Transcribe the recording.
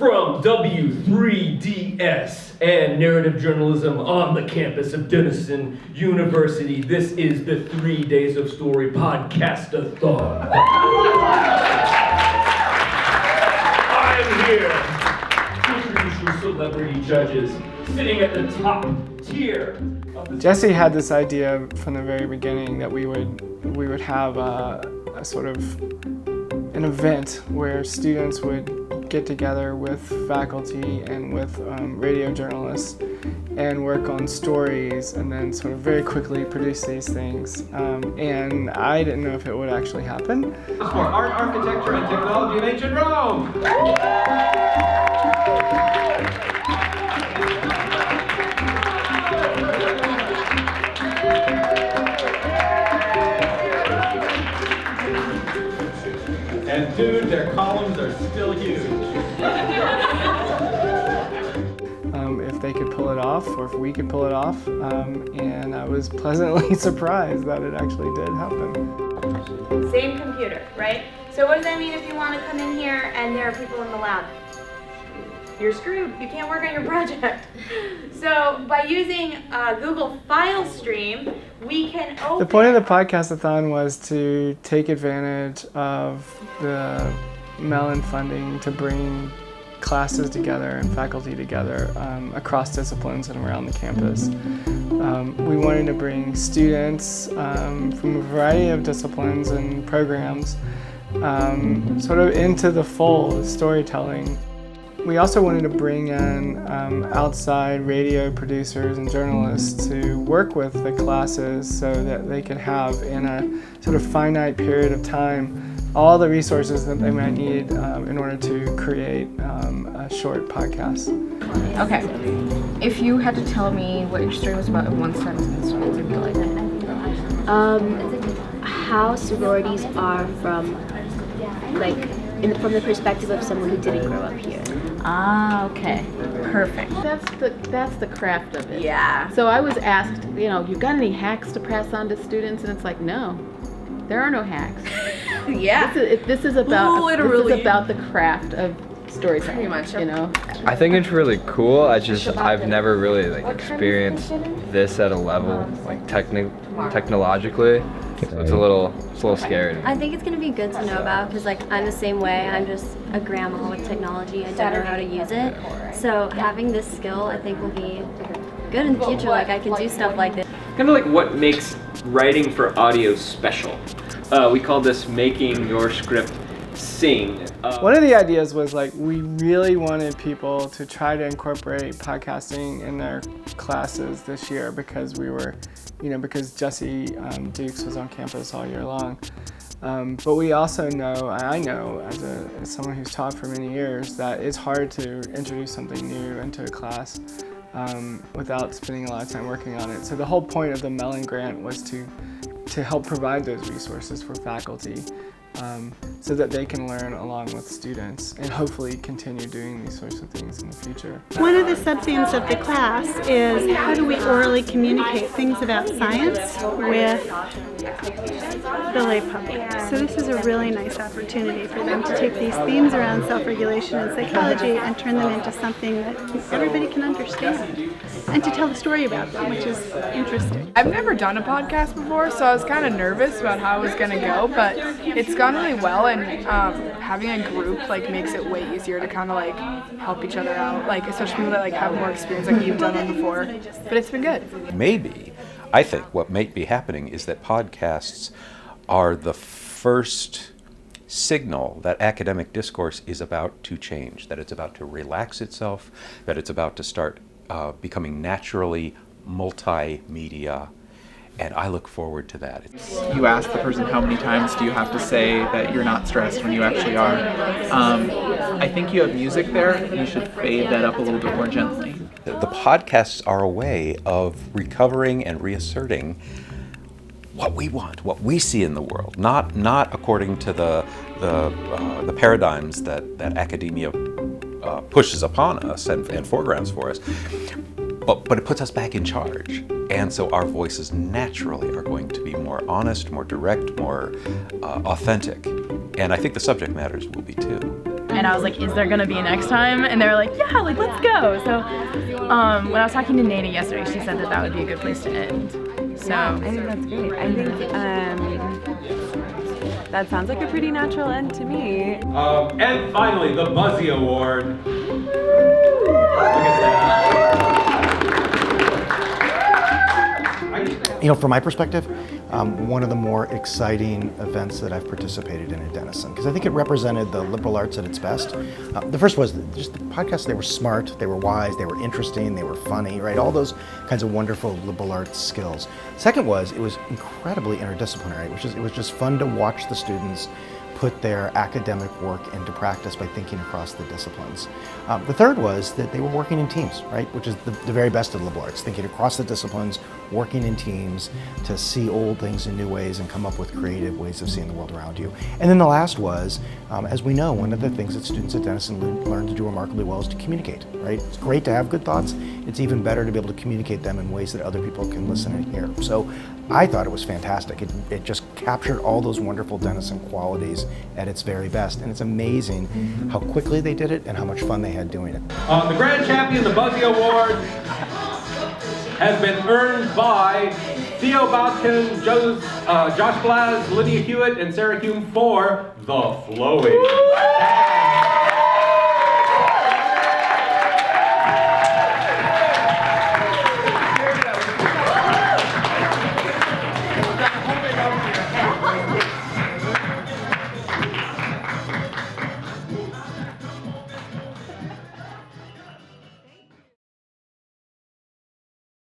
From W3DS and narrative journalism on the campus of Denison University, this is the 3 Days of Story podcast-a-thon. I'm here to introduce your celebrity judges sitting at the top tier of the... Jesse had this idea from the very beginning that we would have a sort of an event where students would get together with faculty and with radio journalists and work on stories and then sort of very quickly produce these things. And I didn't know if it would actually happen. For art, architecture, and technology of ancient Rome! And dude, their columns are still huge. If they could pull it off, or if we could pull it off, and I was pleasantly surprised that it actually did happen. Same computer, right? So what does that mean if you want to come in here and there are people in the lab? You're screwed. You can't work on your project. So by using Google File Stream, we can open... The point of the podcast-a-thon was to take advantage of the Mellon funding to bring classes together and faculty together across disciplines and around the campus. We wanted to bring students from a variety of disciplines and programs sort of into the fold of storytelling. We also wanted to bring in outside radio producers and journalists to work with the classes so that they could have, in a sort of finite period of time, all the resources that they might need in order to create a short podcast. Okay, if you had to tell me what your story was about in one sentence, what would it be like? How sororities are from the perspective of someone who didn't grow up here. Ah, okay, perfect. That's the craft of it. Yeah. So I was asked, you got any hacks to pass on to students? And it's like, no, there are no hacks. Yeah. This is about Literally. This is about the craft of storytelling. Pretty much. I think it's really cool. I've never really experienced this at a level technologically. So it's a little scary. I think it's going to be good to know about because I'm the same way. I'm just a grandma with technology. I don't know how to use it. So having this skill I think will be good in the future. I can do stuff like this. Kind of like what makes writing for audio special. We call this making your script sing. One of the ideas was we really wanted people to try to incorporate podcasting in their classes this year because because Jesse Dukes was on campus all year long. But we also know, I know as someone who's taught for many years, that it's hard to introduce something new into a class without spending a lot of time working on it. So the whole point of the Mellon grant was to help provide those resources for faculty so that they can learn along with students and hopefully continue doing these sorts of things in the future. One of the sub-themes of the class is how do we orally communicate things about science with the lay public. So this is a really nice opportunity for them to take these themes around self-regulation and psychology and turn them into something that everybody can understand and to tell the story about them, which is interesting. I've never done a podcast before, so I was kind of nervous about how it was going to go, but it's gone really well, and having a group makes it way easier to kind of help each other out, especially people that have more experience you've done them before, but it's been good. Maybe, I think what might be happening is that podcasts are the first signal that academic discourse is about to change, that it's about to relax itself, that it's about to start becoming naturally multimedia, and I look forward to that. You ask the person how many times do you have to say that you're not stressed when you actually are. I think you have music there, and you should fade that up a little bit more gently. The podcasts are a way of recovering and reasserting what we want, what we see in the world, not according to the paradigms that academia pushes upon us and foregrounds for us, but it puts us back in charge. And so our voices naturally are going to be more honest, more direct, more authentic. And I think the subject matters will be too. and I was like, is there gonna be a next time? And they were like, yeah, like let's go. So when I was talking to Nana yesterday, she said that would be a good place to end. So yeah, I think that's great. I think that sounds like a pretty natural end to me. And finally, the Buzzy Award. Look at that. You know, from my perspective, one of the more exciting events that I've participated in at Denison, because I think it represented the liberal arts at its best. The first was just the podcasts. They were smart, they were wise, they were interesting, they were funny, right? All those kinds of wonderful liberal arts skills. Second was, it was incredibly interdisciplinary, it was just fun to watch the students put their academic work into practice by thinking across the disciplines. The third was that they were working in teams, right? Which is the very best of liberal arts, thinking across the disciplines, working in teams to see old things in new ways and come up with creative ways of seeing the world around you. And then the last was, as we know, one of the things that students at Denison learn to do remarkably well is to communicate, right? It's great to have good thoughts. It's even better to be able to communicate them in ways that other people can listen and hear. So I thought it was fantastic. It just captured all those wonderful Denison qualities at its very best. And it's amazing how quickly they did it and how much fun they had doing it. The grand champion, the Buzzy Award, has been earned by Theo Botkin, Josh Blaz, Lydia Hewitt, and Sarah Hume for The Flowing.